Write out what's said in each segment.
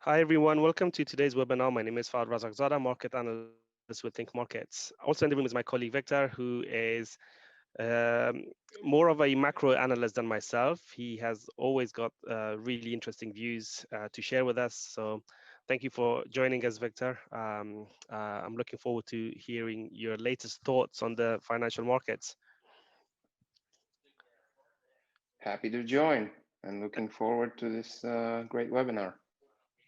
Hi everyone, welcome to today's webinar. My name is Fawad Razaqzada, market analyst with Think Markets. Also in the room is my colleague Victor, who is um, more of a macro analyst than myself. He has always got really interesting views to share with us. So thank you for joining us, Victor. I'm looking forward to hearing your latest thoughts on the financial markets. Happy to join and looking forward to this great webinar.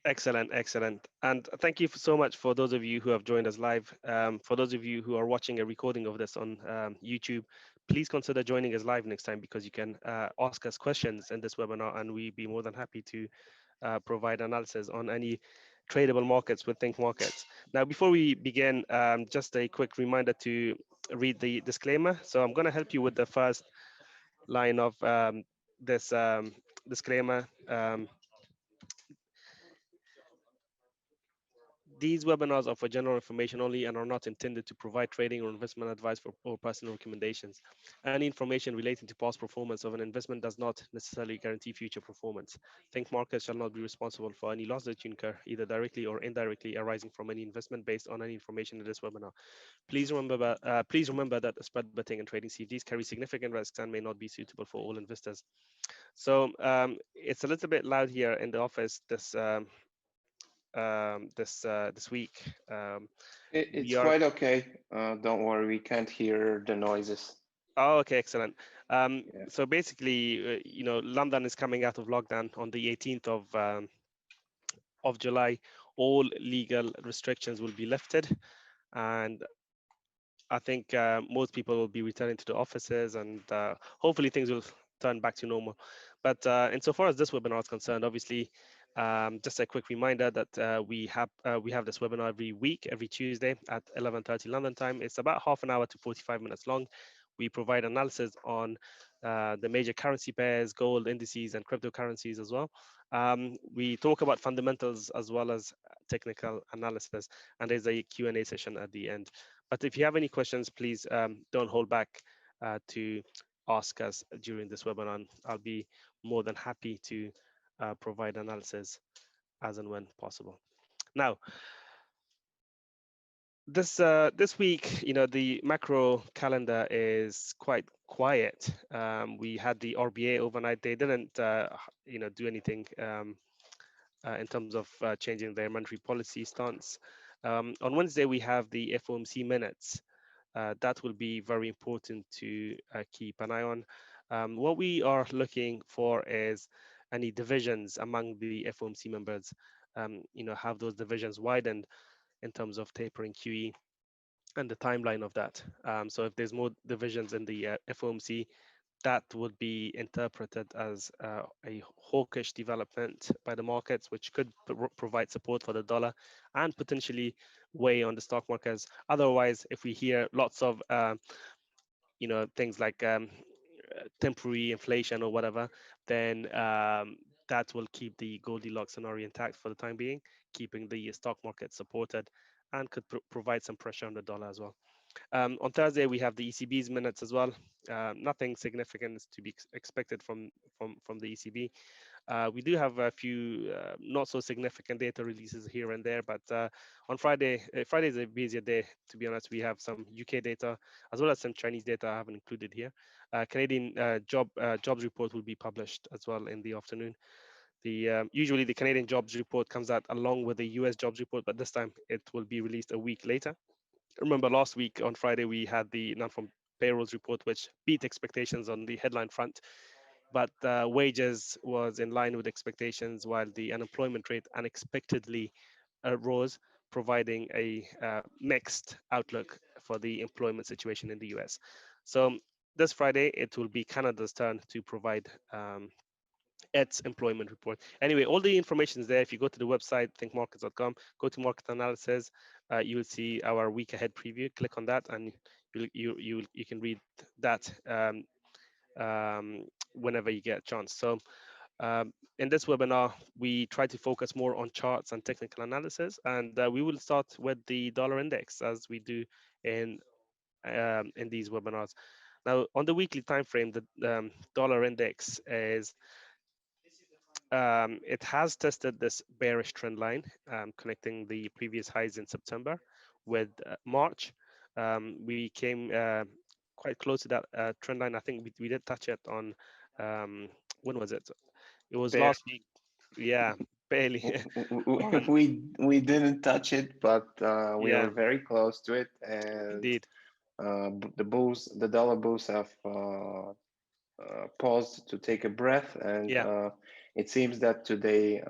Excellent, excellent. And thank you so much for those of you who have joined us live. For those of you who are watching a recording of this on YouTube, please consider joining us live next time because you can ask us questions in this webinar and we'd be more than happy to provide analysis on any tradable markets with Think Markets. Now, before we begin, just a quick reminder to read the disclaimer. So I'm going to help you with the first line of this disclaimer. These webinars are for general information only and are not intended to provide trading or investment advice or personal recommendations. Any information relating to past performance of an investment does not necessarily guarantee future performance. Think markets shall not be responsible for any loss that you incur, either directly or indirectly, arising from any investment based on any information in this webinar. Please remember that spread betting and trading CFDs carry significant risks and may not be suitable for all investors. So it's a little bit loud here in the office this week. We It's are quite okay. Don't worry, we can't hear the noises. okay, excellent. Yeah. So basically, London is coming out of lockdown on the 18th of July. All legal restrictions will be lifted, and I think most people will be returning to the offices, and hopefully things will turn back to normal. But insofar as this webinar is concerned, obviously, just a quick reminder that we have this webinar every week, every Tuesday at 11:30 London time. It's about half an hour to 45 minutes long. We provide analysis on the major currency pairs, gold indices, and cryptocurrencies as well. We talk about fundamentals as well as technical analysis, and there's a Q&A session at the end. But if you have any questions, please don't hold back to ask us during this webinar. And I'll be more than happy to provide analysis as and when possible. Now, this week, the macro calendar is quite quiet. We had the RBA overnight. They didn't, do anything in terms of changing their monetary policy stance. On Wednesday, we have the FOMC minutes. That will be very important to keep an eye on. What we are looking for is any divisions among the FOMC members. Have those divisions widened in terms of tapering QE and the timeline of that. So if there's more divisions in the FOMC, that would be interpreted as a hawkish development by the markets, which could provide support for the dollar and potentially weigh on the stock markets. Otherwise, if we hear lots of things like temporary inflation or whatever, then that will keep the Goldilocks scenario intact for the time being, keeping the stock market supported and could provide some pressure on the dollar as well. On Thursday, we have the ECB's minutes as well. Nothing significant is to be expected from the ECB. We do have a few not so significant data releases here and there, but on Friday is a busier day, to be honest. We have some UK data as well as some Chinese data I haven't included here. Canadian jobs report will be published as well in the afternoon. Usually the Canadian jobs report comes out along with the US jobs report, but this time it will be released a week later. Remember last week on Friday, we had the non-farm payrolls report, which beat expectations on the headline front, but wages was in line with expectations, while the unemployment rate unexpectedly rose, providing a mixed outlook for the employment situation in the US. So this Friday, it will be Canada's turn to provide its employment report. Anyway, all the information is there. If you go to the website, thinkmarkets.com, go to market analysis, you will see our week ahead preview. Click on that and you can read that whenever you get a chance. So in this webinar, we try to focus more on charts and technical analysis, and we will start with the dollar index as we do in these webinars. Now, on the weekly time frame, the dollar index is it has tested this bearish trend line, connecting the previous highs in September with March. We came quite close to that trend line. I think we did touch it on, when was it? It was There, last week. Yeah, barely. on we didn't touch it, but we Yeah, were very close to it, and indeed. the dollar bulls have paused to take a breath, and Yeah, it seems that today,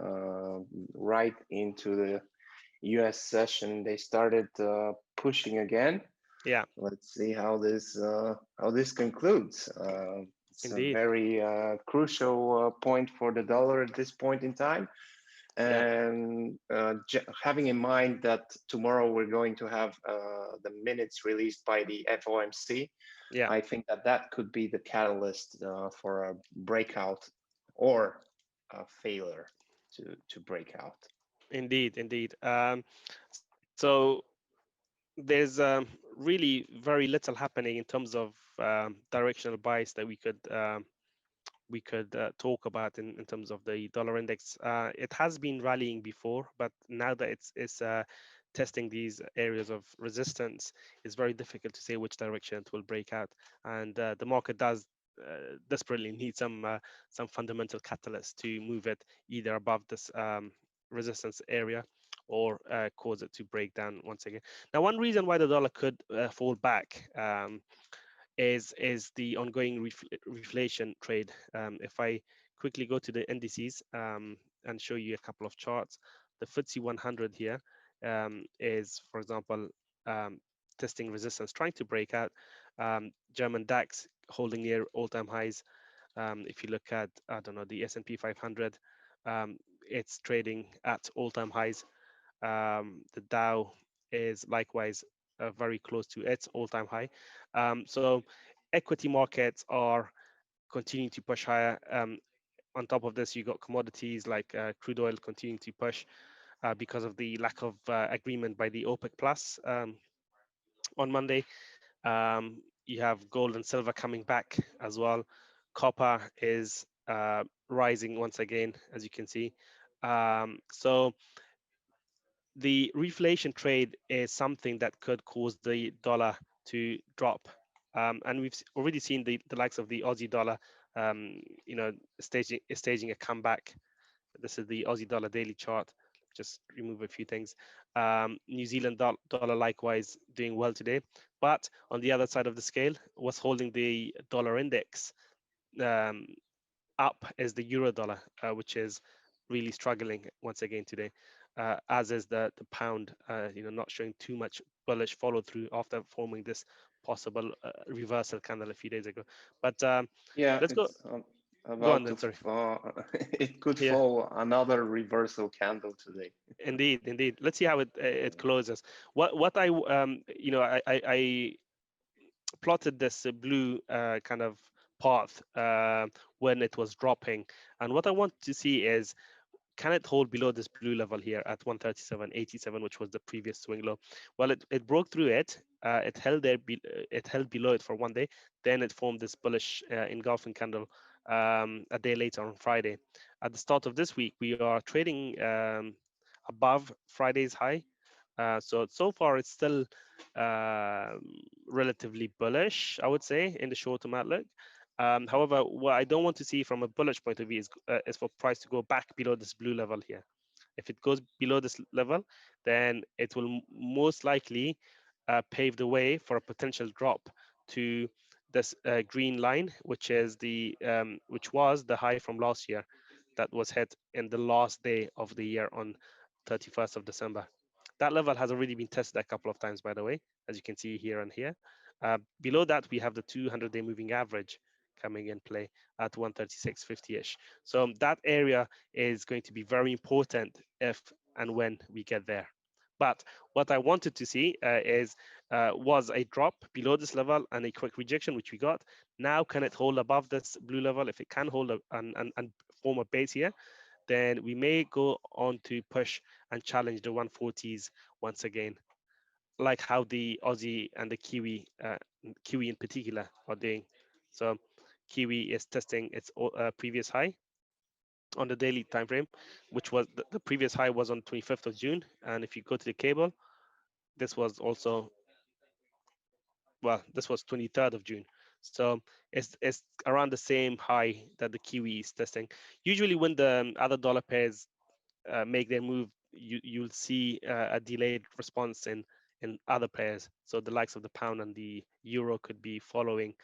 right into the U.S. session, they started pushing again. yeah, Let's see how this concludes. It's a indeed. very crucial point for the dollar at this point in time, Yeah, and having in mind that tomorrow we're going to have the minutes released by the FOMC, yeah, I think that that could be the catalyst for a breakout or a failure to break out. indeed, indeed. So there's really very little happening in terms of directional bias that we could talk about in terms of the dollar index. It has been rallying before, but now that it's testing these areas of resistance, it's very difficult to say which direction it will break out. And the market does desperately need some fundamental catalyst to move it either above this resistance area or cause it to break down once again. Now, one reason why the dollar could fall back is the ongoing reflation trade. If I quickly go to the indices and show you a couple of charts, the FTSE 100 here is, for example, um, testing resistance, trying to break out. German DAX holding near all-time highs. If you look at, I don't know, the S&P 500, it's trading at all-time highs. The Dow is likewise very close to its all-time high. So equity markets are continuing to push higher. On top of this, you got commodities like crude oil continuing to push because of the lack of agreement by the OPEC Plus on Monday. You have gold and silver coming back as well. Copper is rising once again, as you can see. So the reflation trade is something that could cause the dollar to drop. And we've already seen the likes of the Aussie dollar, you know, staging a comeback. This is the Aussie dollar daily chart. Just remove a few things. New Zealand dollar likewise doing well today. But on the other side of the scale, what's holding the dollar index um, up is the euro dollar, which is really struggling once again today, as is the pound, not showing too much bullish follow through after forming this possible reversal candle a few days ago. But Yeah, let's go it's go on about then. to Sorry. it could Yeah, fall another reversal candle today. indeed, indeed. Let's see how it closes. What I I plotted this blue kind of path when it was dropping, and what I want to see is, can it hold below this blue level here at 137.87, which was the previous swing low? Well, it broke through it. It held there. It held below it for one day. Then it formed this bullish engulfing candle a day later on Friday. At the start of this week, we are trading above Friday's high. So far, it's still um relatively bullish, I would say, in the short-term outlook. However, what I don't want to see from a bullish point of view is for price to go back below this blue level here. If it goes below this level, then it will most likely pave the way for a potential drop to this green line, which was the high from last year, that was hit in the last day of the year on 31st of December. That level has already been tested a couple of times, by the way, as you can see here and here. Below that, we have the 200-day moving average coming in play at 136.50-ish. So that area is going to be very important if and when we get there. But what I wanted to see was a drop below this level and a quick rejection, which we got. Now, can it hold above this blue level? If it can hold and form a base here, then we may go on to push and challenge the 140s once again, like how the Aussie and the Kiwi in particular are doing. So Kiwi is testing its previous high on the daily time frame, which was the previous high was on 25th of June. And if you go to the cable, this was also, well, this was 23rd of June. So it's around the same high that the Kiwi is testing. Usually when the other dollar pairs make their move, you'll see a delayed response in other pairs. So the likes of the pound and the euro could be following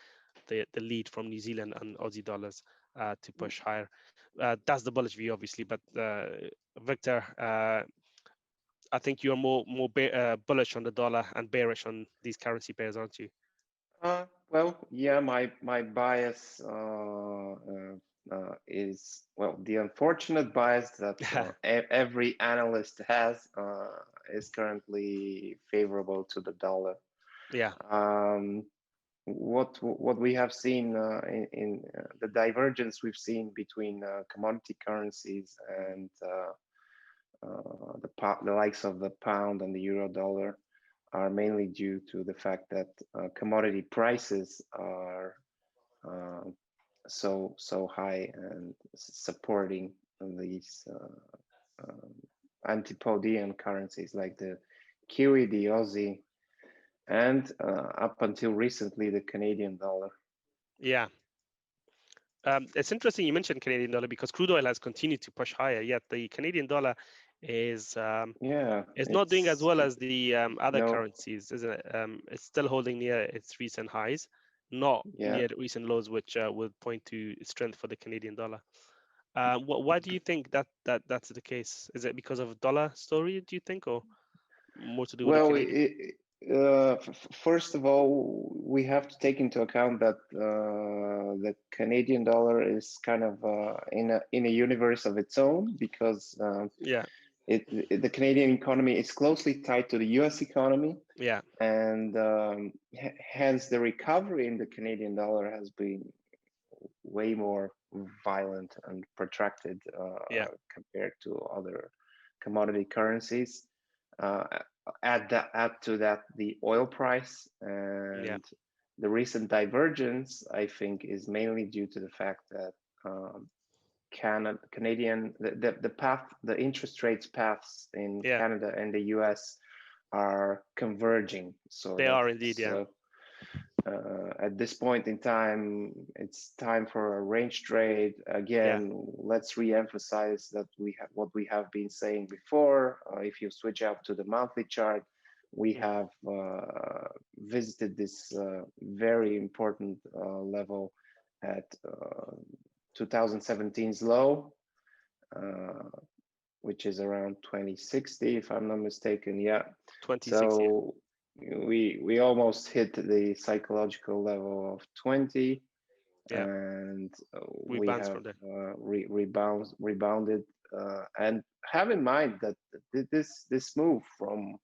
the lead from New Zealand and Aussie dollars to push higher. That's the bullish view, obviously. But Victor, I think you're more bullish on the dollar and bearish on these currency pairs, aren't you? Well, yeah, my bias is, well, the unfortunate bias that every analyst has is currently favorable to the dollar. Yeah. What we have seen in the divergence we've seen between commodity currencies and the likes of the pound and the euro dollar are mainly due to the fact that commodity prices are so high and supporting these antipodian currencies like the Kiwi, the Aussie, and up until recently the Canadian dollar. Yeah. It's interesting you mentioned Canadian dollar because crude oil has continued to push higher, yet the Canadian dollar is yeah, not doing as well as the other no, currencies, isn't it? It's still holding near its recent highs, not yeah. near the recent lows, which would point to strength for the Canadian dollar. Why do you think that's the case? Is it because of dollar story, do you think, or more to do with the Well, Canadian? first of all, we have to take into account that the Canadian dollar is kind of in a universe of its own because Yeah, the Canadian economy is closely tied to the U.S. economy, yeah, and hence the recovery in the Canadian dollar has been way more violent and protracted yeah, compared to other commodity currencies. Uh, add to that the oil price, yeah, and the recent divergence, I think, is mainly due to the fact that Canadian the path, the interest rates paths in yeah. Canada and the US are converging, sort They of. are indeed, yeah, So at this point in time, it's time for a range trade. yeah, Again, let's re-emphasize that we have what we have been saying before. If you switch out to the monthly chart, we mm, have visited this very important level at 2017's low, uh, which is around 2060, if I'm not mistaken. Yeah. 2060. Yeah, So we almost hit the psychological level of 20, yeah. and We we bounce have from there. rebounded. And have in mind that this move from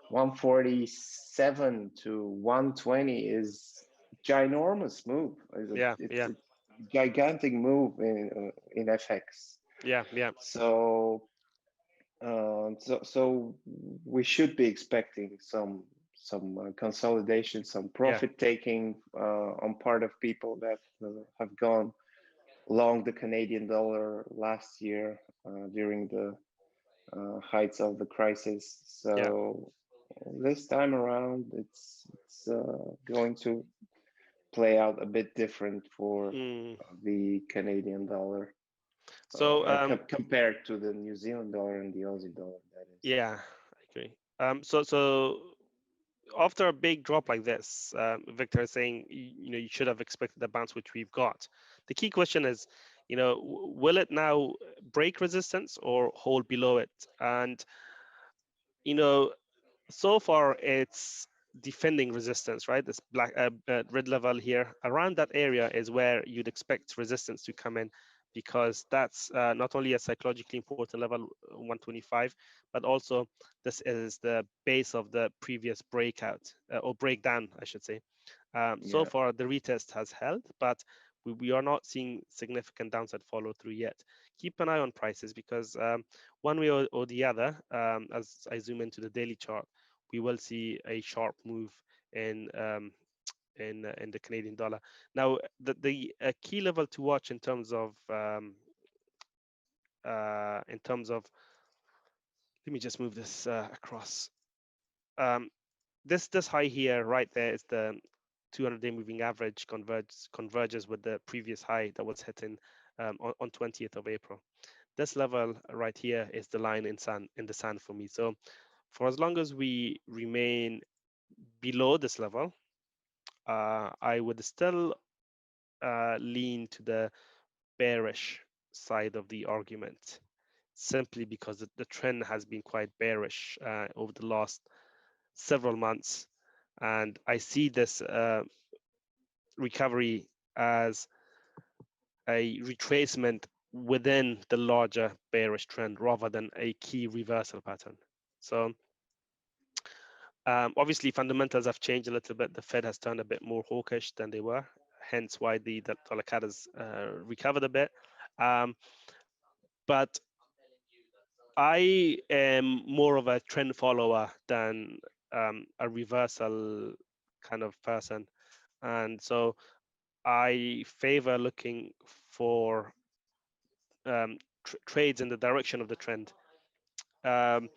147 to 120 is ginormous move. Yeah, It's yeah, a gigantic move in FX. yeah, yeah, So we should be expecting some consolidation, some yeah, profit taking on part of people that have gone long the Canadian dollar last year during the heights of the crisis. yeah. So this time around, it's going to play out a bit different for Mm. the Canadian dollar. So Compared to the New Zealand dollar and the Aussie dollar, that is. yeah, I agree. So after a big drop like this, Victor is saying you should have expected the bounce which we've got. The key question is, will it now break resistance or hold below it? And you know, so far it's defending resistance, right? This red level here around that area is where you'd expect resistance to come in, because that's not only a psychologically important level 125, but also this is the base of the previous breakout or breakdown, I should say. So Yeah. far the retest has held, but we are not seeing significant downside follow through yet. Keep an eye on prices because one way or the other, as I zoom into the daily chart, we will see a sharp move in in the Canadian dollar. Now, the key level to watch in terms of in terms of, let me just move this across. Um, this high here, right there, is the 200-day moving average converges with the previous high that was hitting on 20th of April. This level right here is the line in the sand for me. So for as long as we remain below this level, I would still lean to the bearish side of the argument, simply because the trend has been quite bearish over the last several months. And I see this recovery as a retracement within the larger bearish trend rather than a key reversal pattern. So obviously fundamentals have changed a little bit. The Fed has turned a bit more hawkish than they were, hence why the dollar CAD has recovered a bit. But I am more of a trend follower than a reversal kind of person. And so I favor looking for trades in the direction of the trend. And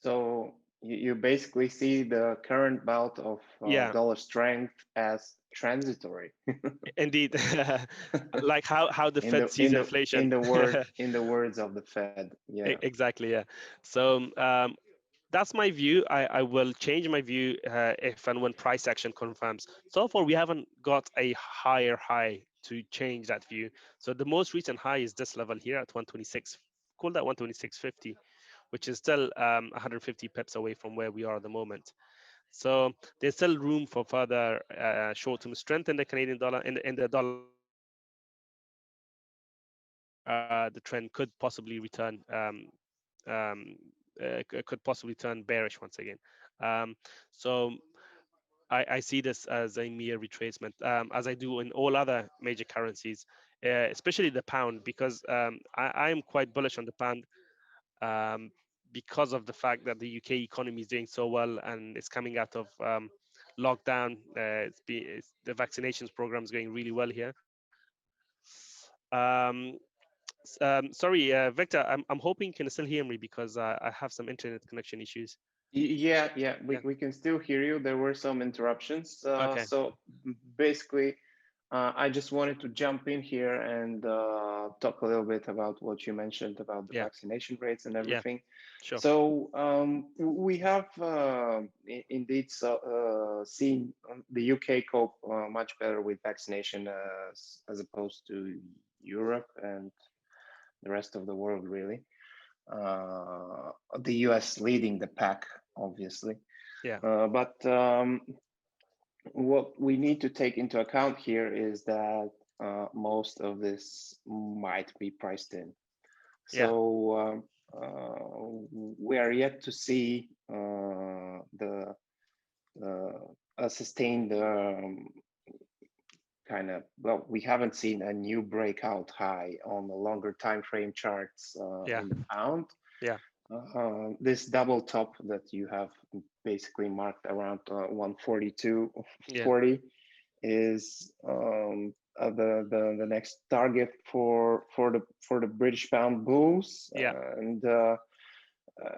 So you basically see the current bout of yeah, dollar strength as transitory. indeed, like how the in Fed the sees in the inflation. in the words of the Fed. Yeah. Exactly, yeah. So that's my view. I will change my view if and when price action confirms. So far, we haven't got a higher high to change that view. So the most recent high is this level here at 126. Call that 126.50, which is still 150 pips away from where we are at the moment. So there's still room for further short-term strength in the Canadian dollar, in the dollar CAD, before the trend could possibly return could possibly turn bearish once again. So I see this as a mere retracement, as I do in all other major currencies, especially the pound, because I am quite bullish on the pound because of the fact that the UK economy is doing so well and it's coming out of lockdown. The vaccinations program is going really well here. Um, Sorry, Victor, I'm hoping you can still hear me because I have some internet connection issues. Yeah, Yeah. we can still hear you. There were some interruptions. Okay. So basically, I just wanted to jump in here and talk a little bit about what you mentioned about the Yeah. vaccination rates and Yeah. everything. Sure. So we have indeed seen the UK cope much better with vaccination as opposed to Europe and the rest of the world, really. The US leading the pack, obviously. Yeah. But what we need to take into account here is that most of this might be priced in. Yeah. So we are yet to see the a sustained kind of, well, we haven't seen a new breakout high on the longer time frame charts Yeah. in the pound. Yeah. This double top that you have basically marked around 142.40 is the next target for the British pound bulls. Yeah. And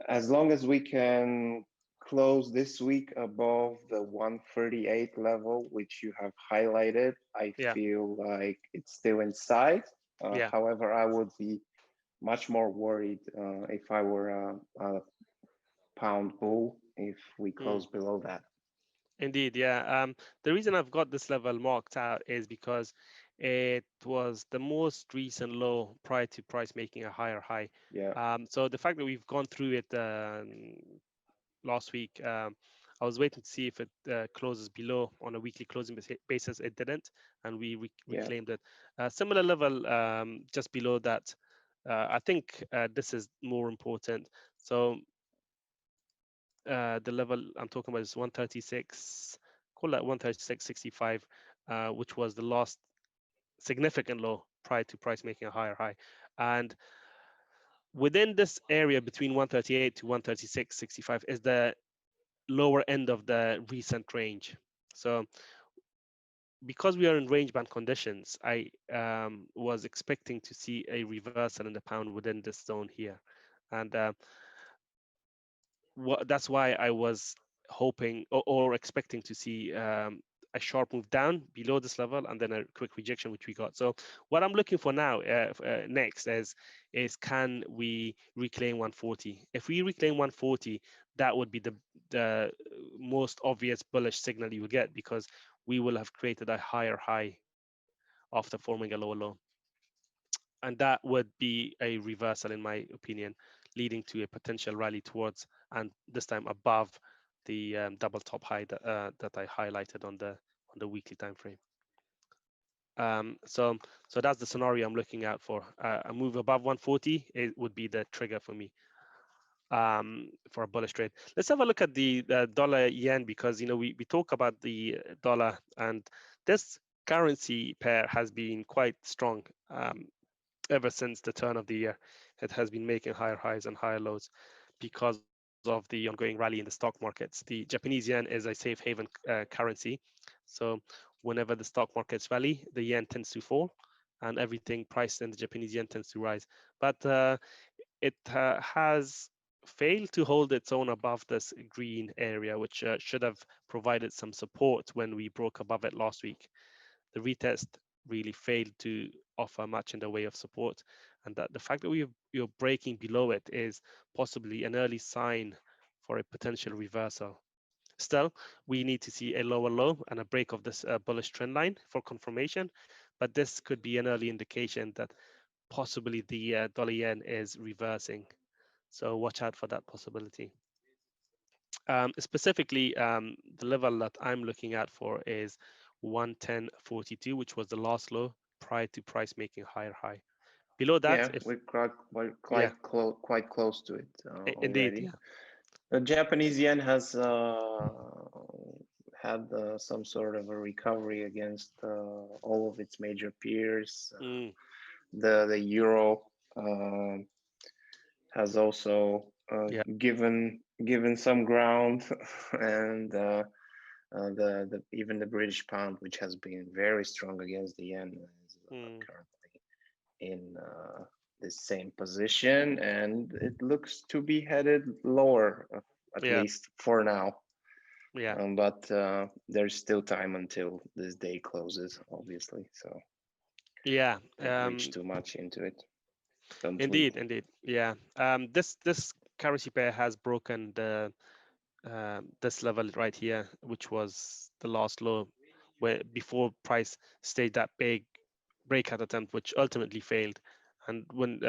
as long as we can close this week above the 138 level, which you have highlighted, I Yeah. feel like it's still in sight. Yeah. However, I would be much more worried if I were a pound bull if we Mm. close below that. Indeed, yeah. The reason I've got this level marked out is because it was the most recent low prior to price making a higher high. Yeah, So the fact that we've gone through it last week, I was waiting to see if it closes below on a weekly closing basis. It didn't, and we yeah, reclaimed it. Similar level just below that. I think this is more important. So the level I'm talking about is 136, call that 136.65, which was the last significant low prior to price making a higher high. And within this area between 138 to 136.65 is the lower end of the recent range. So because we are in range band conditions, I was expecting to see a reversal in the pound within this zone here, and that's why I was hoping or expecting to see a sharp move down below this level and then a quick rejection, which we got. So what I'm looking for now next is can we reclaim 140? If we reclaim 140, that would be the most obvious bullish signal you will get, because we will have created a higher high after forming a lower low. And that would be a reversal, in my opinion, leading to a potential rally towards, and this time above, the double top high that I highlighted on the weekly time frame. So that's the scenario I'm looking out for. A move above 140, it would be the trigger for me for a bullish trade. Let's have a look at the dollar yen, because we talk about the dollar, and this currency pair has been quite strong ever since the turn of the year. It has been making higher highs and higher lows because of the ongoing rally in the stock markets. The Japanese yen is a safe haven currency. So whenever the stock markets rally, the yen tends to fall, and everything priced in the Japanese yen tends to rise. But it has failed to hold its own above this green area, which should have provided some support when we broke above it last week. The retest really failed to offer much in the way of support, and that the fact that you're breaking below it is possibly an early sign for a potential reversal. Still, we need to see a lower low and a break of this bullish trend line for confirmation, but this could be an early indication that possibly the dollar yen is reversing. So watch out for that possibility. Specifically, the level that I'm looking at for is 110.42, which was the last low prior to price making higher high. Below that, Yeah, if we're yeah, quite close to it indeed, already. yeah, The Japanese yen has had some sort of a recovery against all of its major peers. mm, The euro has also yeah, given some ground, and the even the British pound, which has been very strong against the yen, is mm, currently in the same position, and it looks to be headed lower, at yeah, least for now. yeah, But there's still time until this day closes, obviously. So yeah. don't reach too much into it. Don't we? Indeed, indeed, yeah. This currency pair has broken the this level right here, which was the last low, where before price stayed that big breakout attempt, which ultimately failed. And when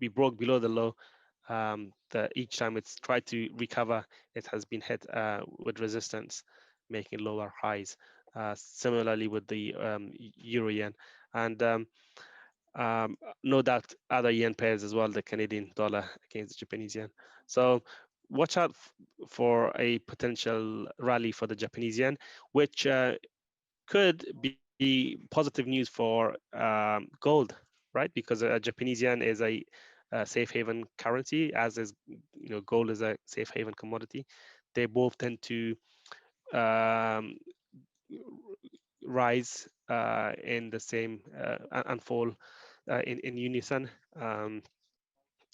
we broke below the low, each time it's tried to recover, it has been hit with resistance, making lower highs. Similarly with the euro yen, and no doubt other yen pairs as well, the Canadian dollar against the Japanese yen. So watch out for a potential rally for the Japanese yen, which could be positive news for gold, right? Because Japanese yen is a safe haven currency, as is gold is a safe haven commodity. They both tend to um, rise in the same and fall in unison,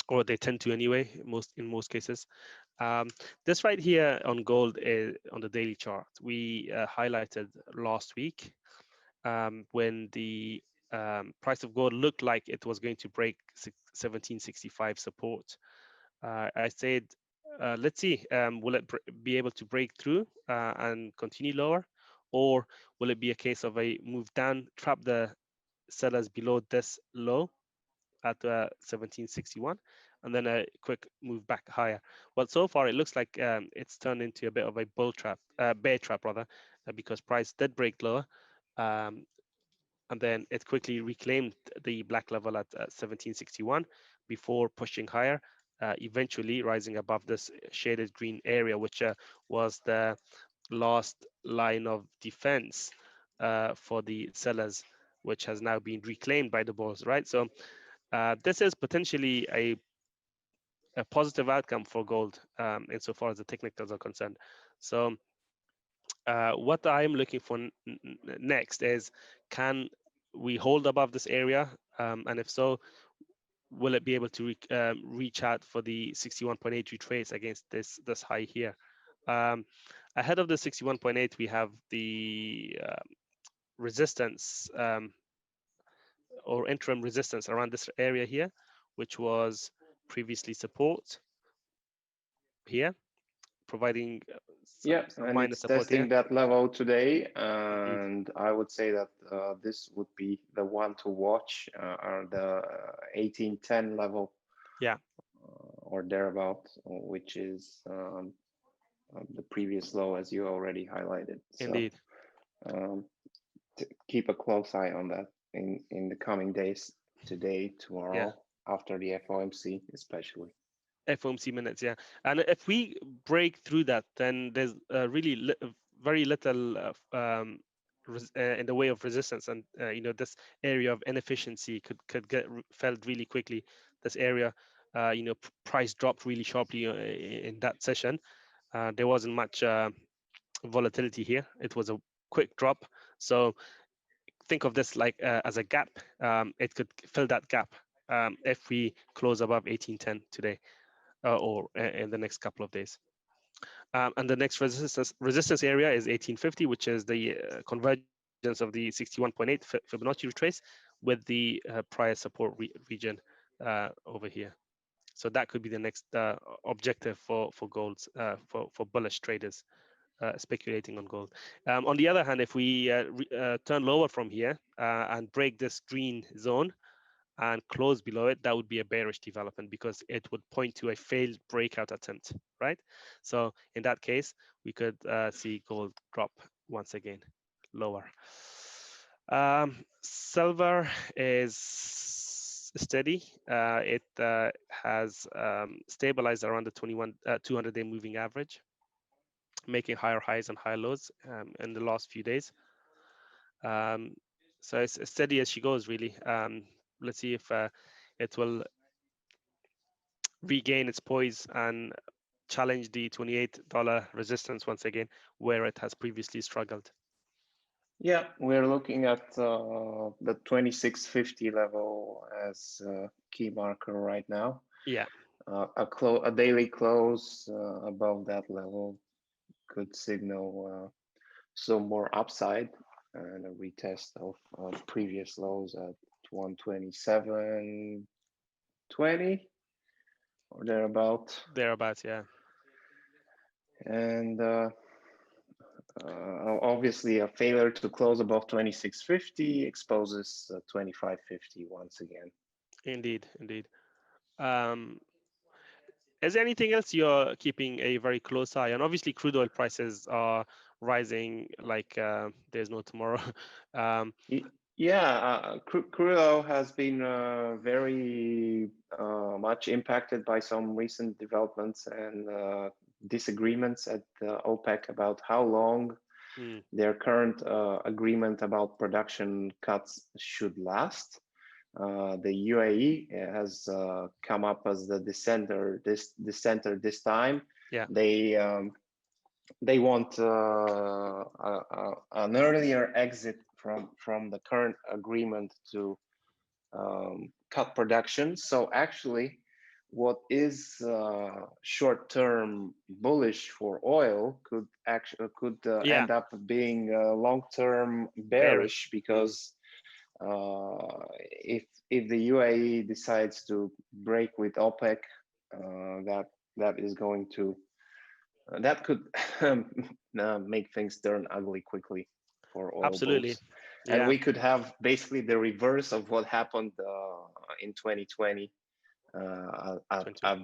or they tend to anyway, in most cases. Um, this right here on gold is on the daily chart. We highlighted last week when the price of gold looked like it was going to break 1765 support. I said, let's see, will it be able to break through and continue lower, or will it be a case of a move down, trap the sellers below this low at 1761, and then a quick move back higher? Well, so far it looks like it's turned into a bit of a bear trap rather, because price did break lower, um, and then it quickly reclaimed the black level at 1761 before pushing higher, eventually rising above this shaded green area, which was the last line of defense for the sellers, which has now been reclaimed by the bulls, right? So this is potentially a positive outcome for gold insofar as the technicals are concerned. So What I'm looking for next is, can we hold above this area? And if so, will it be able to reach out for the 61.8 retrace against this high here? Um, Ahead of the 61.8, we have the resistance or interim resistance around this area here, which was previously support here, providing Yeah, some and minor it's support here. testing that level today, Indeed. and I would say that this would be the one to watch, or the 1810 level, Yeah, or thereabout, which is the previous low, as you already highlighted. So indeed. um, keep a close eye on that in the coming days, today, Yeah. tomorrow, after the FOMC, especially. FOMC minutes, yeah. And if we break through that, then there's really very little in the way of resistance, and this area of inefficiency could get felt really quickly. This area, price dropped really sharply in that session. There wasn't much volatility here. It was a quick drop. So think of this like as a gap. It could fill that gap if we close above 1810 today. Or in the next couple of days. And the next resistance area is 1850, which is the convergence of the 61.8 Fibonacci retrace with the prior support region over here. So that could be the next objective for golds for bullish traders speculating on gold. On the other hand, if we turn lower from here and break this green zone, and close below it, that would be a bearish development because it would point to a failed breakout attempt, right? So in that case, we could see gold drop once again lower. Silver is steady. It has stabilized around the 200-day moving average, making higher highs and higher lows in the last few days. So it's as steady as she goes, really. Let's see if it will regain its poise and challenge the $28 resistance once again, where it has previously struggled. Yeah, we're looking at the 2650 level as a key marker right now. Yeah, A daily close above that level could signal some more upside, and a retest of previous lows at 127.20 or thereabout. thereabouts. Yeah, And obviously, a failure to close above 2650 exposes 2550 once again. indeed, indeed. Um, is there anything else you're keeping a very close eye on? Obviously, crude oil prices are rising like there's no tomorrow. um, Yeah, crude oil has been very much impacted by some recent developments and disagreements at OPEC about how long their current agreement about production cuts should last. The UAE has come up as the dissenter this time. yeah, They want an earlier exit from the current agreement to cut production. So actually, what is short-term bullish for oil could yeah, end up being long-term bearish, because if the UAE decides to break with OPEC, that is going to that could make things turn ugly quickly for oil absolutely. bulls. And Yeah, we could have basically the reverse of what happened in 2020, a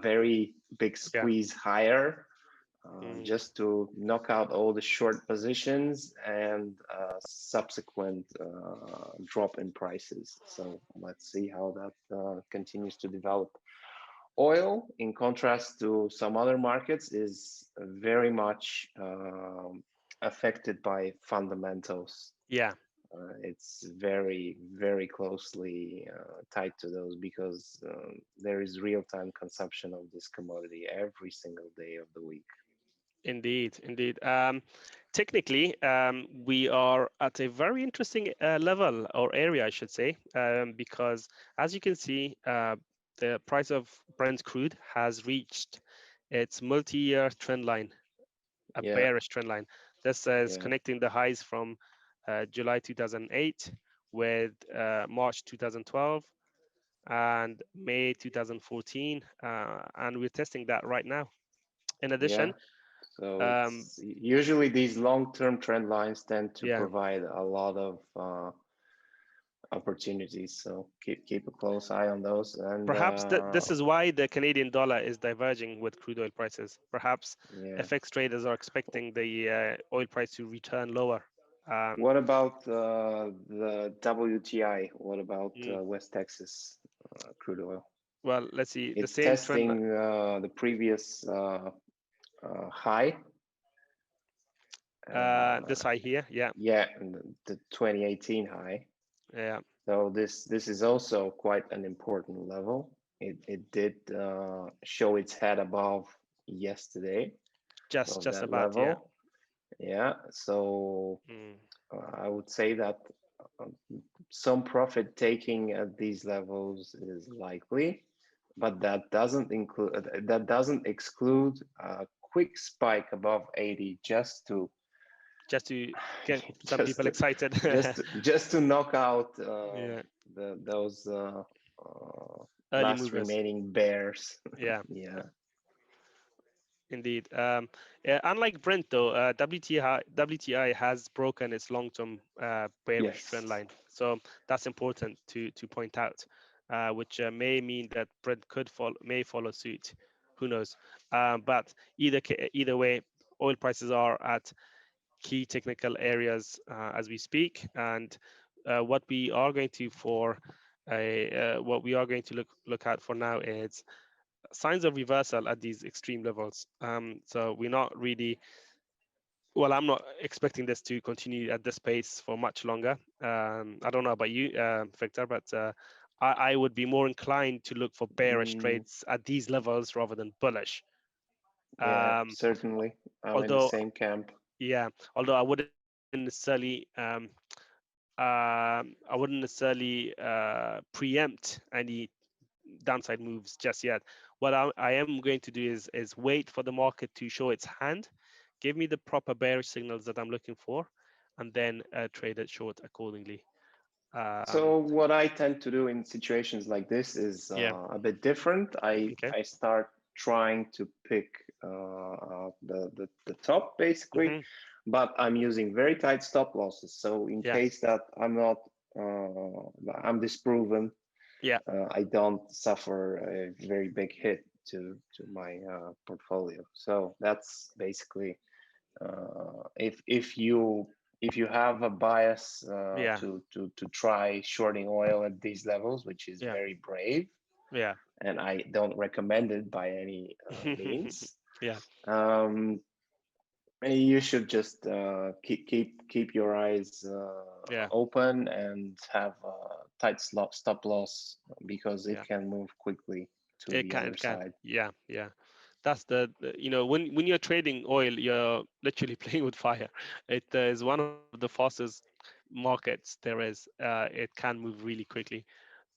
very big yeah, squeeze higher, just to knock out all the short positions, and subsequent drop in prices. So let's see how that continues to develop. Oil, in contrast to some other markets, is very much affected by fundamentals. yeah. It's very, very closely tied to those, because there is real-time consumption of this commodity every single day of the week. Indeed, indeed. technically, we are at a very interesting level or area, I should say, because as you can see, the price of Brent crude has reached its multi-year trend line, a Yeah, bearish trend line. This is yeah, connecting the highs from July 2008 with March 2012 and May 2014, and we're testing that right now. In yeah. addition, So um, it's usually these long-term trend lines tend to yeah, provide a lot of opportunities. So keep a close eye on those. And perhaps this is why the Canadian dollar is diverging with crude oil prices. Perhaps yeah. FX traders are expecting the oil price to return lower. Um, What about the WTI? What about mm, West Texas crude oil? well, let's see. The It's same trend. testing the previous high. This high here, yeah, Yeah, and the 2018 high. yeah, So this is also quite an important level. It did show its head above yesterday, above just that about, yeah. level. Yeah, so Mm, I would say that um, some profit taking at these levels is likely, but that doesn't exclude a quick spike above 80 just to just to get some just people to excited. just to knock out Yeah, those early last movers. remaining bears. Yeah, Yeah. indeed. Yeah, unlike Brent, though, WTI has broken its long-term bearish trend Yes. line, so that's important to point out, which may mean that Brent may follow suit. Who knows? But either way, oil prices are at key technical areas as we speak, and what we are going to what we are going to look at for now is signs of reversal at these extreme levels. So we're not really, well, I'm not expecting this to continue at this pace for much longer. I don't know about you, Victor, but I would be more inclined to look for bearish Mm, trades at these levels rather than bullish. yeah, Um, certainly. I'm in the although, same camp. yeah, although I wouldn't necessarily preempt any downside moves just yet. What I am going to do is wait for the market to show its hand, give me the proper bearish signals that I'm looking for, and then trade it short accordingly. So Um, what I tend to do in situations like this is yeah. a bit different. Okay. I start trying to pick the top basically, Hmm. but I'm using very tight stop losses. So in Yeah. case that I'm disproven, Yeah. I don't suffer a very big hit to my portfolio. So that's basically if you have a bias Yeah. to try shorting oil at these levels, which is Yeah. very brave, Yeah. and I don't recommend it by any means. Yeah. Um, you should just keep your eyes Yeah. open and have a tight stop loss because it Yeah. can move quickly to It the can. other It can. side. Yeah. Yeah. That's when you're trading oil, you're literally playing with fire. It is one of the fastest markets there is. It can move really quickly.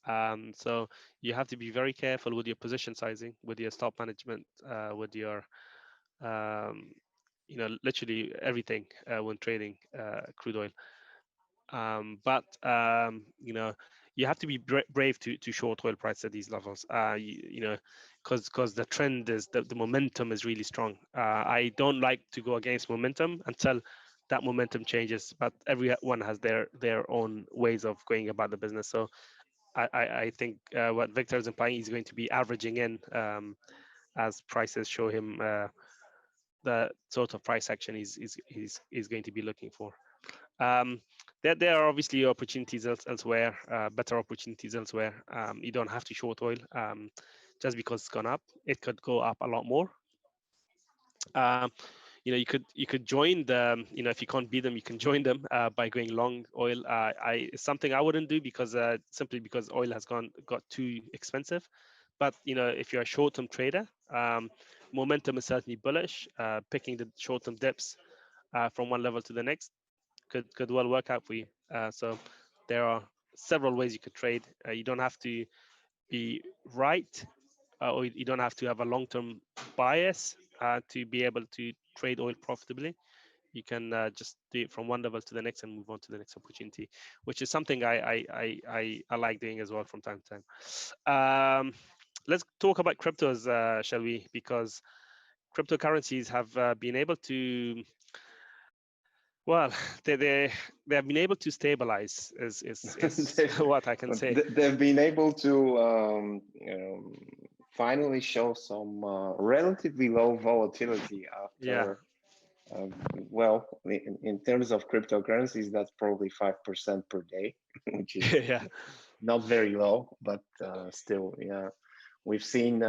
So you have to be very careful with your position sizing, with your stop management, with your um, literally everything when trading crude oil. But you have to be brave to short oil price at these levels. Because the trend is the momentum is really strong. I don't like to go against momentum until that momentum changes. But everyone has their own ways of going about the business. So I think what Victor is implying, he's going to be averaging in as prices show him the sort of price action he's going to be looking for. Um, there are obviously opportunities elsewhere, better opportunities elsewhere. You don't have to short oil just because it's gone up. It could go up a lot more. Um, you could join the if you can't beat them, you can join them by going long oil. It's something I wouldn't do because simply because oil has got too expensive. But if you're a short-term trader, momentum is certainly bullish. Picking the short-term dips from one level to the next could well work out for you. So there are several ways you could trade. You don't have to be right, or you don't have to have a long-term bias to be able to trade oil profitably. You can just do it from one level to the next and move on to the next opportunity, which is something I like doing as well from time to time. Let's talk about cryptos, shall we? Because cryptocurrencies have been able to, well, they have been able to stabilize. Is what I can say. They've been able to finally show some relatively low volatility Yeah, after. Well, in terms of cryptocurrencies, that's probably 5% per day, which is yeah, not very low, but still, yeah. We've seen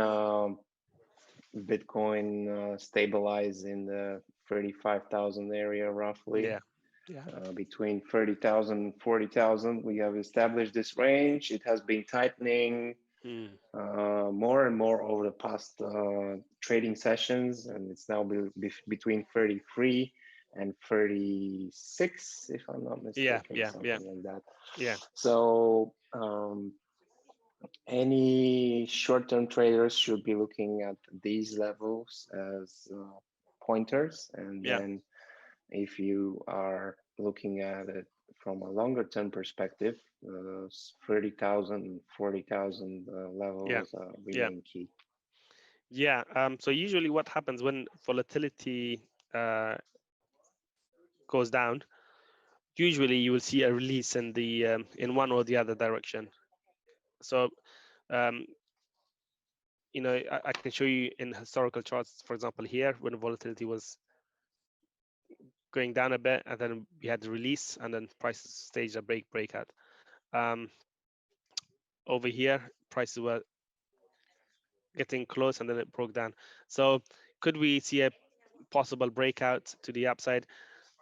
Bitcoin stabilize in the 35,000 area roughly. yeah, yeah, Between 30,000 and 40,000, we have established this range. It has been tightening mm, more and more over the past trading sessions, and it's now between 33 and 36, if I'm not yeah, mistaken, yeah, yeah, something like that. yeah, So any short-term traders should be looking at these levels as pointers, and yeah, then if you are looking at it from a longer term perspective, 30,000, 40,000 yeah, levels yeah, remain key. yeah. So usually, what happens when volatility uh, goes down? Usually, you will see a release in the in one or the other direction. So um, I can show you in historical charts, for example, here when volatility was going down a bit, and then we had the release, and then prices staged a breakout. Um, Over here, prices were getting close, and then it broke down. So could we see a possible breakout to the upside?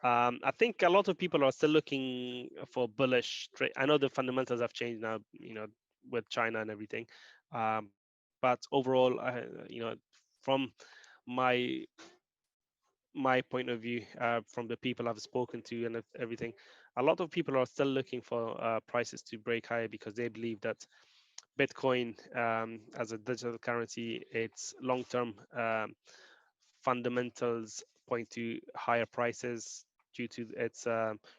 I think a lot of people are still looking for bullish trade. I know the fundamentals have changed now, with China and everything. But overall, from my my point of view, from the people I've spoken to and everything, a lot of people are still looking for prices to break higher because they believe that Bitcoin, as a digital currency, its long-term fundamentals point to higher prices due to its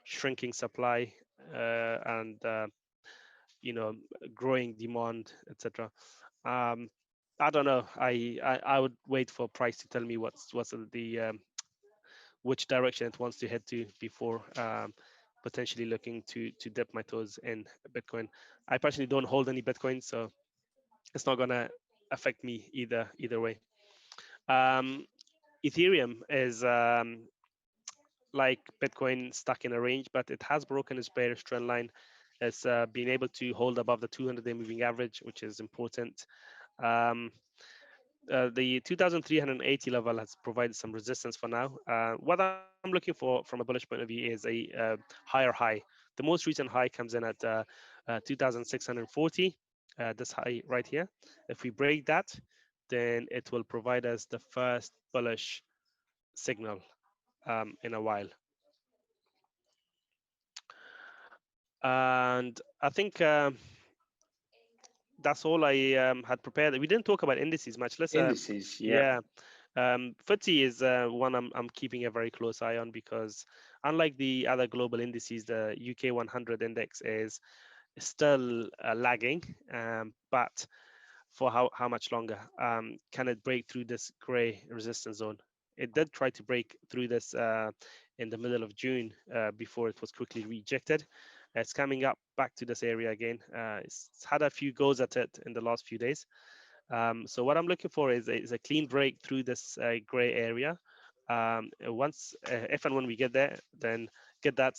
shrinking supply and growing demand, etc. Um, I don't know. I would wait for price to tell me what's the which direction it wants to head to before potentially looking to dip my toes in Bitcoin. I personally don't hold any Bitcoin, so it's not gonna affect me either way. Um, Ethereum is like Bitcoin stuck in a range, but it has broken its bearish trend line. It's been able to hold above the 200-day moving average, which is important. Um, the 2,380 level has provided some resistance for now. What I'm looking for from a bullish point of view is a higher high. The most recent high comes in at 2,640, this high right here. If we break that, then it will provide us the first bullish signal in a while. And I think that's all I had prepared. We didn't talk about indices much. Let's, Indices, yeah. yeah. FTSE is one I'm keeping a very close eye on because unlike the other global indices, the UK 100 index is still lagging, but for how much longer? Can it break through this gray resistance zone? It did try to break through this in the middle of June before it was quickly rejected. It's coming up back to this area again. It's had a few goes at it in the last few days. So what I'm looking for is a clean break through this gray area. Once, if and when we get there, then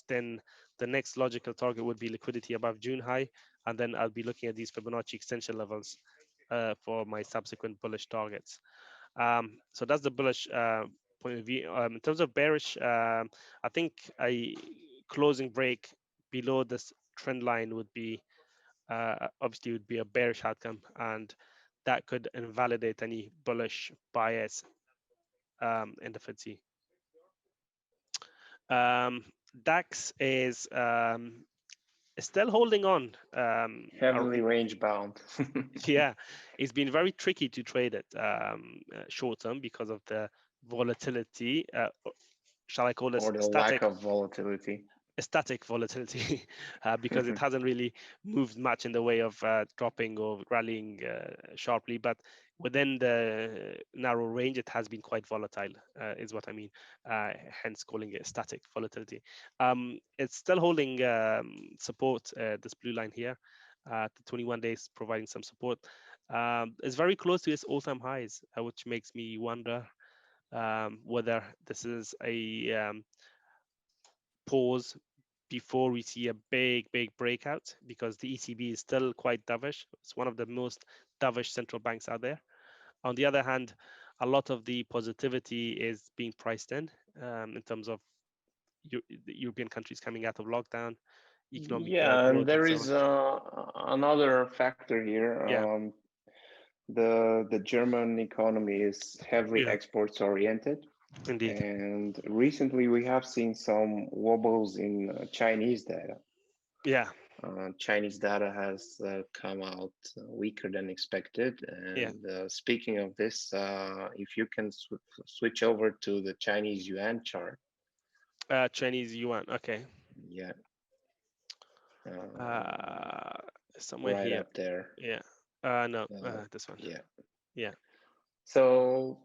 then the next logical target would be liquidity above June high, and then I'll be looking at these Fibonacci extension levels for my subsequent bullish targets. So that's the bullish point of view. In terms of bearish, I think a closing break below this trend line would be obviously would be a bearish outcome, and that could invalidate any bullish bias in the FTSE. DAX is still holding on. Heavily range bound. Yeah, it's been very tricky to trade it short term because of the volatility. Shall I call this or the lack static? of volatility. Static volatility because it hasn't really moved much in the way of dropping or rallying sharply, but within the narrow range it has been quite volatile, is what I mean, hence calling it static volatility. It's still holding support, this blue line here, the 21 days providing some support. It's very close to its all-time highs, which makes me wonder whether this is a pause before we see a big breakout, because the ECB is still quite dovish. It's one of the most dovish central banks out there. On the other hand, a lot of the positivity is being priced in terms of the European countries coming out of lockdown, economic Yeah, and growth, and there so on. is another factor here. Yeah, The German economy is heavily yeah, exports oriented, indeed. and recently we have seen some wobbles in Chinese data. Yeah, Chinese data has come out weaker than expected. yeah. And speaking of this, if you can switch over to the Chinese yuan chart. Chinese yuan. Okay. Yeah. Uh, Somewhere Right here. up there. Yeah. No, this one. Yeah. Yeah. So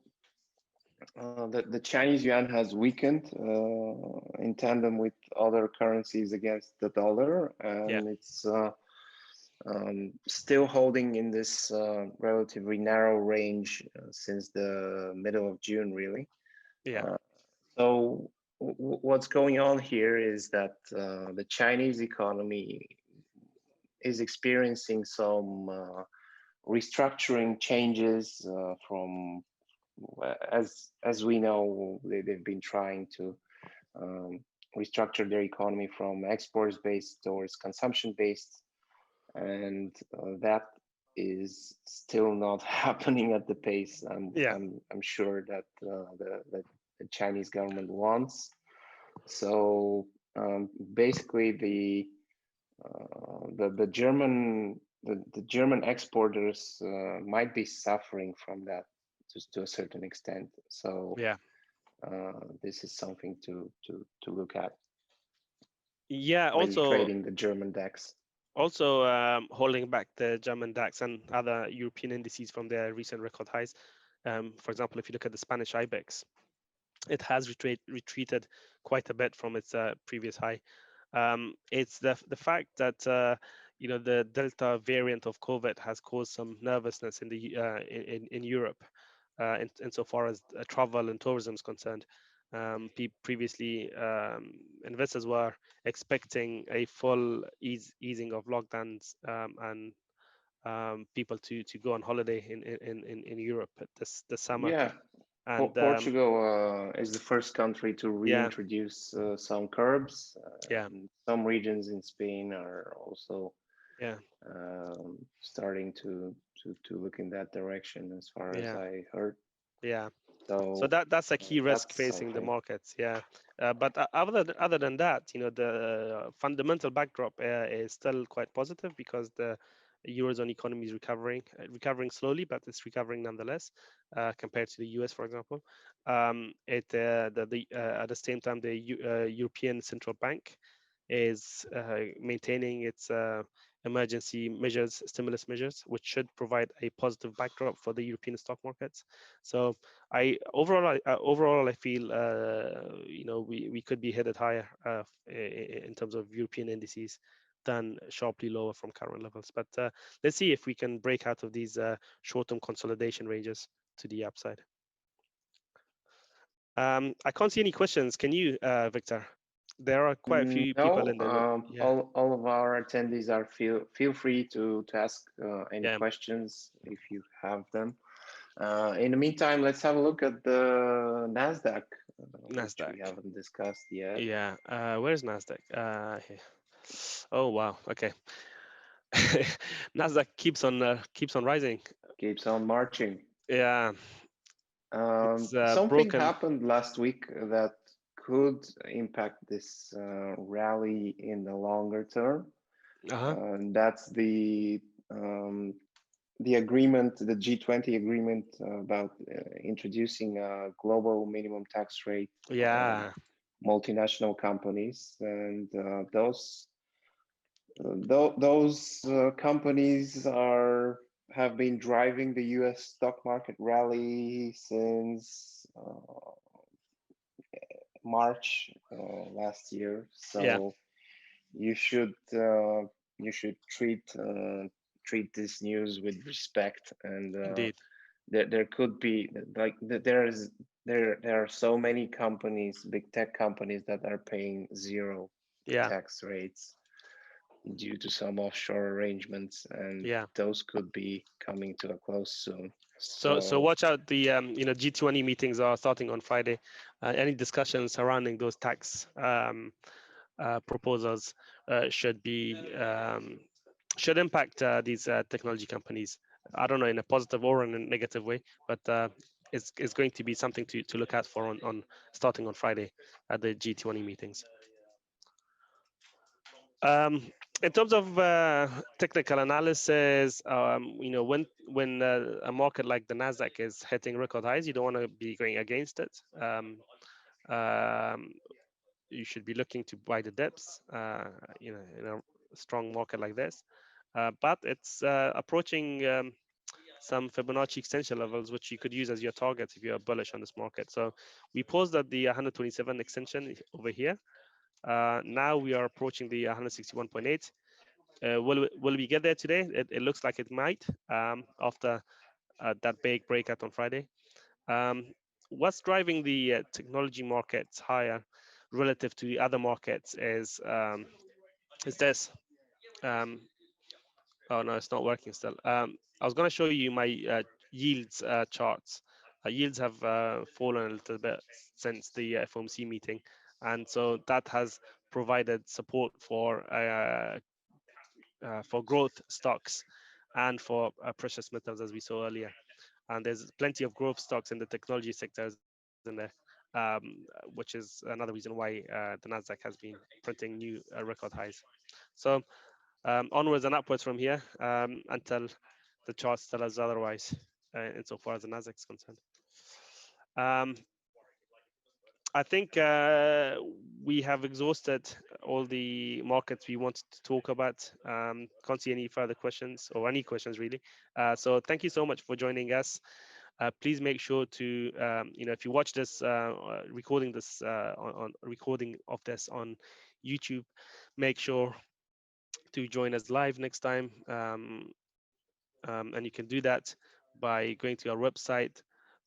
the Chinese yuan has weakened in tandem with other currencies against the dollar, Yeah. and it's still holding in this relatively narrow range since the middle of June, really. Yeah. So what's going on here is that the Chinese economy is experiencing some restructuring changes from, as we know, they've been trying to restructure their economy from exports based towards consumption based, and that is still not happening at the pace Yeah. I'm sure that the Chinese government wants. So basically, the German exporters might be suffering from that just to a certain extent. So Yeah. this is something to look at Yeah. when Also, trading the German DAX. holding back the German DAX and other European indices from their recent record highs. For example, if you look at the Spanish IBEX, it has retreated quite a bit from its previous high. It's the fact that the Delta variant of COVID has caused some nervousness in the in Europe, insofar as travel and tourism is concerned. Previously, investors were expecting a full easing of lockdowns, and people to go on holiday in Europe this summer. Yeah, And Portugal is the first country to yeah, reintroduce some curbs. yeah, And some regions in Spain are also yeah, starting to look in that direction, as far as yeah, I heard. yeah. So So that's a key risk that's facing the something. markets. Yeah, but other than that, the fundamental backdrop is still quite positive, because the eurozone economy is recovering slowly, but it's recovering nonetheless, compared to the US, for example. At the same time, the European Central Bank is maintaining its emergency measures, stimulus measures, which should provide a positive backdrop for the European stock markets. So overall I feel we could be headed higher in terms of European indices than sharply lower from current levels. But let's see if we can break out of these short-term consolidation ranges to the upside. I can't see any questions. Can you, Victor? There are quite a few people in the room. Yeah. All of our attendees are feel free to ask any Yeah. questions if you have them. In the meantime, let's have a look at the Nasdaq, which we haven't discussed yet. Yeah. Where's Nasdaq? Here. Oh wow. Okay. Nasdaq keeps on rising. Keeps on marching. Yeah. It's Something broken. happened last week that could impact this rally in the longer term. That's the agreement, the G20 agreement about introducing a global minimum tax rate Yeah. multinational companies, and those companies have been driving the U.S. stock market rally since March last year. So Yeah. you should treat this news with respect, and Indeed. there could be like there are so many companies, big tech companies, that are paying zero Yeah. tax rates due to some offshore arrangements, and Yeah. those could be coming to a close soon. So watch out. The G20 meetings are starting on Friday. Any discussions surrounding those tax proposals should impact these technology companies. I don't know, in a positive or in a negative way, but it's going to be something to look out for on starting on Friday at the G20 meetings. In terms of technical analysis, when a market like the Nasdaq is hitting record highs, you don't want to be going against it. You should be looking to buy the dips, in a strong market like this. But it's approaching some Fibonacci extension levels, which you could use as your target if you're bullish on this market. So we paused at the 127 extension over here. Now we are approaching the 161.8. Will we get there today? It looks like it might, after that big breakout on Friday. What's driving the technology markets higher relative to the other markets is this. Oh no, it's not working still. I was going to show you my yields charts. Yields have fallen a little bit since the FOMC meeting, and so that has provided support for growth stocks and for precious metals, as we saw earlier. And there's plenty of growth stocks in the technology sectors in there, which is another reason why the Nasdaq has been printing new record highs. So onwards and upwards from here, until the charts tell us otherwise, insofar as the Nasdaq is concerned. I think we have exhausted all the markets we wanted to talk about. Can't see any further questions, or any questions really. So thank you so much for joining us. Please make sure to, if you watch this recording of this on YouTube, make sure to join us live next time. And you can do that by going to our website,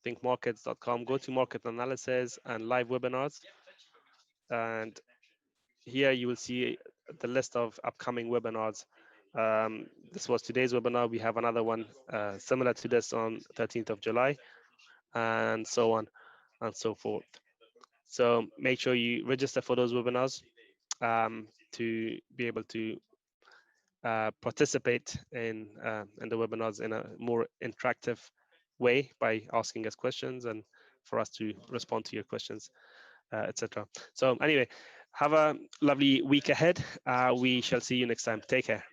thinkmarkets.com, go to market analysis and live webinars. And here you will see the list of upcoming webinars. This was today's webinar. We have another one similar to this on 13th of July, and so on and so forth. So make sure you register for those webinars to be able to participate in the webinars in a more interactive way by asking us questions and for us to respond to your questions, etc. So anyway, have a lovely week ahead. We shall see you next time. Take care.